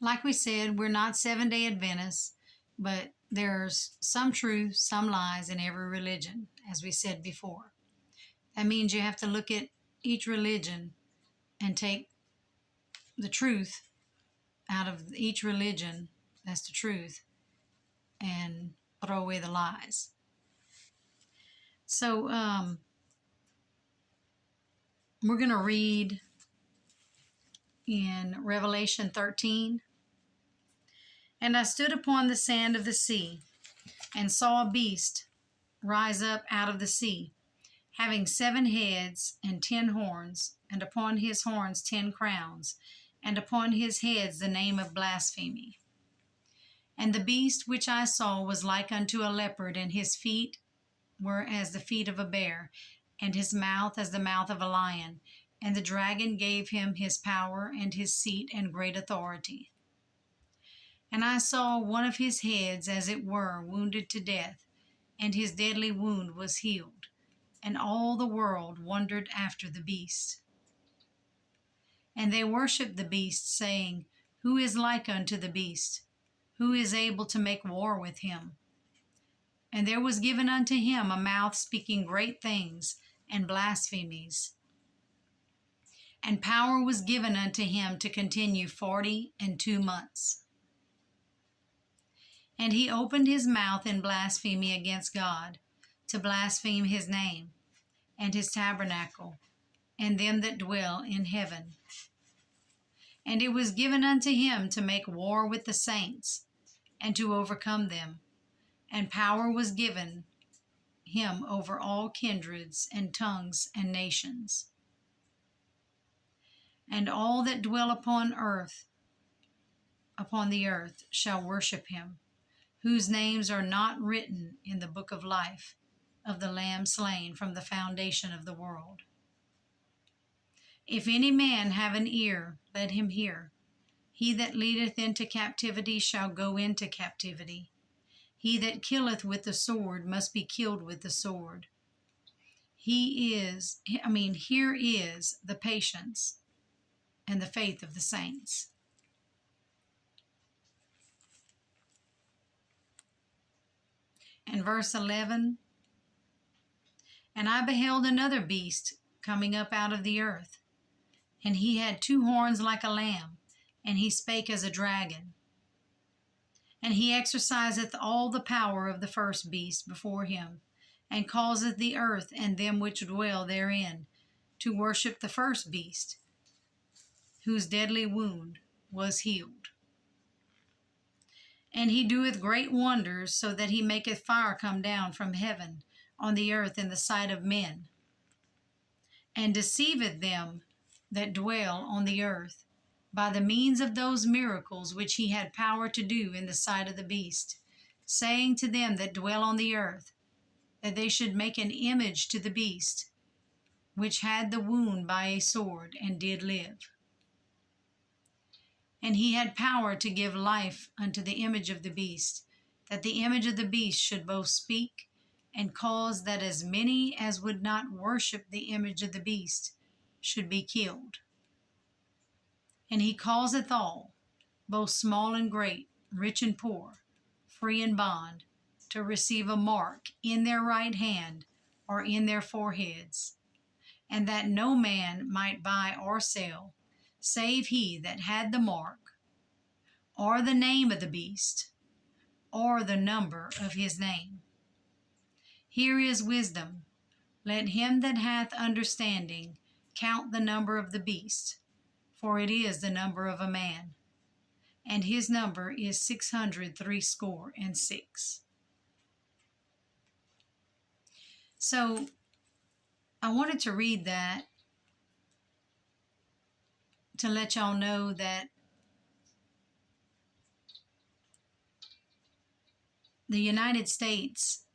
like we said, we're not Seventh-day Adventists, but there's some truth, some lies in every religion, as we said before. That means you have to look at each religion and take the truth out of each religion, that's the truth, and throw away the lies. So we're going to read in Revelation 13. And I stood upon the sand of the sea, and saw a beast rise up out of the sea, having 7 heads and 10 horns, and upon his horns 10 crowns, and upon his heads the name of blasphemy. And the beast which I saw was like unto a leopard, and his feet were as the feet of a bear, and his mouth as the mouth of a lion. And the dragon gave him his power and his seat and great authority. And I saw one of his heads, as it were, wounded to death, and his deadly wound was healed. And all the world wondered after the beast. And they worshipped the beast, saying, Who is like unto the beast? Who is able to make war with him? And there was given unto him a mouth speaking great things and blasphemies. And power was given unto him to continue 42 months. And he opened his mouth in blasphemy against God, to blaspheme his name, and his tabernacle, and them that dwell in heaven. And it was given unto him to make war with the saints, and to overcome them. And power was given him over all kindreds and tongues and nations. And all that dwell upon the earth shall worship him, whose names are not written in the book of life of the Lamb slain from the foundation of the world. If any man have an ear, let him hear. He that leadeth into captivity shall go into captivity. He that killeth with the sword must be killed with the sword. Here is the patience and the faith of the saints. And verse 11, And I beheld another beast coming up out of the earth, and he had 2 horns like a lamb, and he spake as a dragon. And he exerciseth all the power of the first beast before him, and causeth the earth and them which dwell therein to worship the first beast, whose deadly wound was healed. And he doeth great wonders, so that he maketh fire come down from heaven on the earth in the sight of men, and deceiveth them that dwell on the earth by the means of those miracles which he had power to do in the sight of the beast, saying to them that dwell on the earth, that they should make an image to the beast, which had the wound by a sword, and did live. And he had power to give life unto the image of the beast, that the image of the beast should both speak, and cause that as many as would not worship the image of the beast should be killed. And he causeth all, both small and great, rich and poor, free and bond, to receive a mark in their right hand or in their foreheads, and that no man might buy or sell, save he that had the mark, or the name of the beast, or the number of his name. Here is wisdom. Let him that hath understanding count the number of the beast, for it is the number of a man, and his number is 666. So I wanted to read that to let y'all know that the United States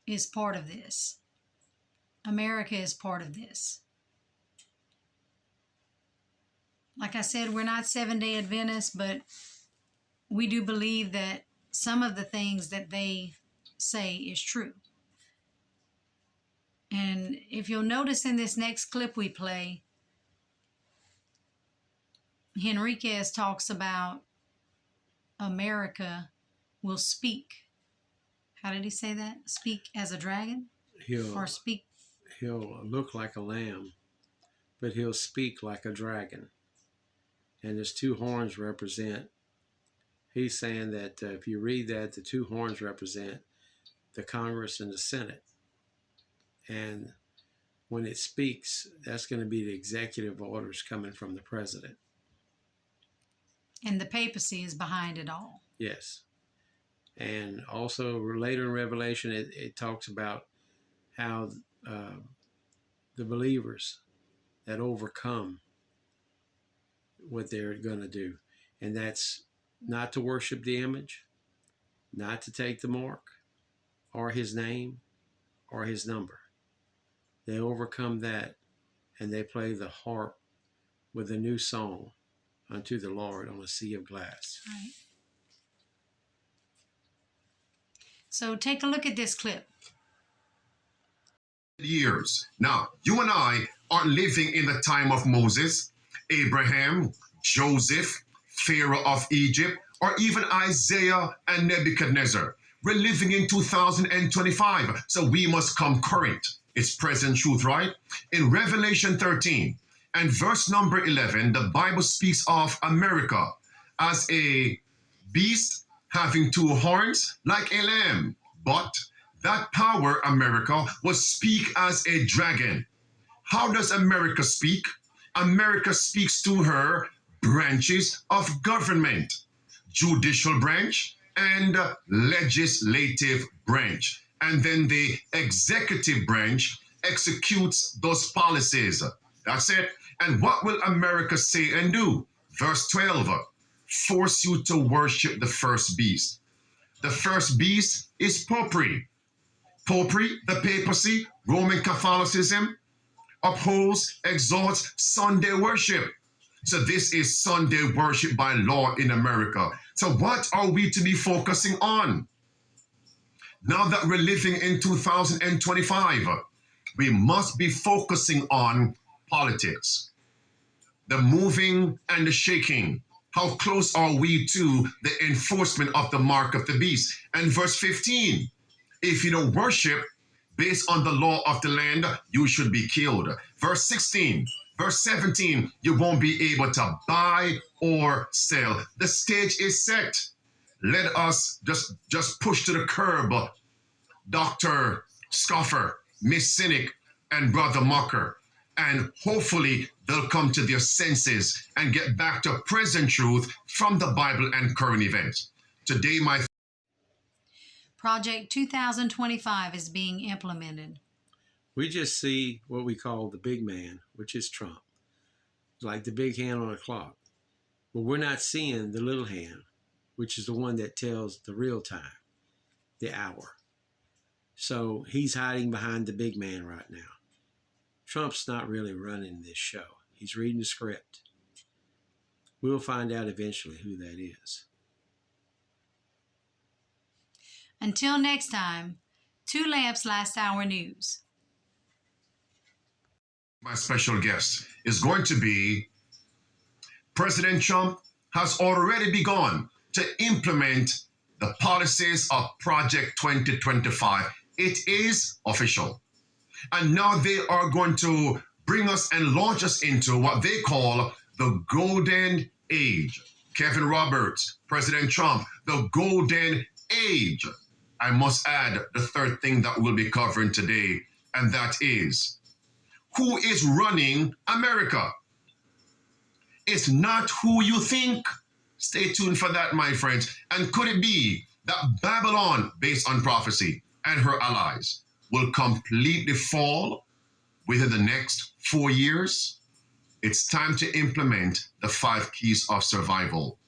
is part of this. America is part of this. Like I said, we're not Seventh-day Adventists, but we do believe that some of the things that they say is true. And if you'll notice in this next clip we play, Henriquez talks about America will speak. How did he say that? Speak as a dragon? Or speak? He'll look like a lamb, but he'll speak like a dragon. And his two horns represent, he's saying that if you read that, the two horns represent the Congress and the Senate. And when it speaks, that's going to be the executive orders coming from the president. And the papacy is behind it all. Yes. And also later in Revelation, it talks about how the believers that overcome what they're going to do. And that's not to worship the image, not to take the mark, or his name, or his number. They overcome that, and they play the harp with a new song unto the Lord on a sea of glass. Right. So take a look at this clip. Years. Now, you and I aren't living in the time of Moses, Abraham, Joseph, Pharaoh of Egypt, or even Isaiah and Nebuchadnezzar. We're living in 2025, so we must come current. It's present truth, right? In Revelation 13 and verse number 11, the Bible speaks of America as a beast having two horns like a lamb, but that power, America, will speak as a dragon. How does America speak? America speaks to her branches of government, judicial branch and legislative branch. And then the executive branch executes those policies. That's it. And what will America say and do? Verse 12, force you to worship the first beast. The first beast is popery. Popery, the papacy, Roman Catholicism, upholds, exalts Sunday worship. So this is Sunday worship by law in America. So what are we to be focusing on? Now that we're living in 2025, we must be focusing on politics. The moving and the shaking. How close are we to the enforcement of the mark of the beast? And verse 15, if you don't worship based on the law of the land, you should be killed. Verse 16, verse 17, you won't be able to buy or sell. The stage is set. Let us just push to the curb Dr. Scoffer, Miss Cynic, and Brother Mocker. And hopefully they'll come to their senses and get back to present truth from the Bible and current events. Today, my Project 2025 is being implemented. We just see what we call the big man, which is Trump. It's like the big hand on a clock. But we're not seeing the little hand, which is the one that tells the real time, the hour. So he's hiding behind the big man right now. Trump's not really running this show. He's reading the script. We'll find out eventually who that is. Until next time, 2 Lamps Last Hour News. My special guest is going to be President Trump has already begun to implement the policies of Project 2025. It is official. And now they are going to bring us and launch us into what they call the golden age. Kevin Roberts, President Trump, the golden age. I must add the third thing that we'll be covering today, and that is, who is running America? It's not who you think. Stay tuned for that, my friends. And could it be that Babylon, based on prophecy, and her allies will completely fall within the next 4 years? It's time to implement the 5 keys of survival.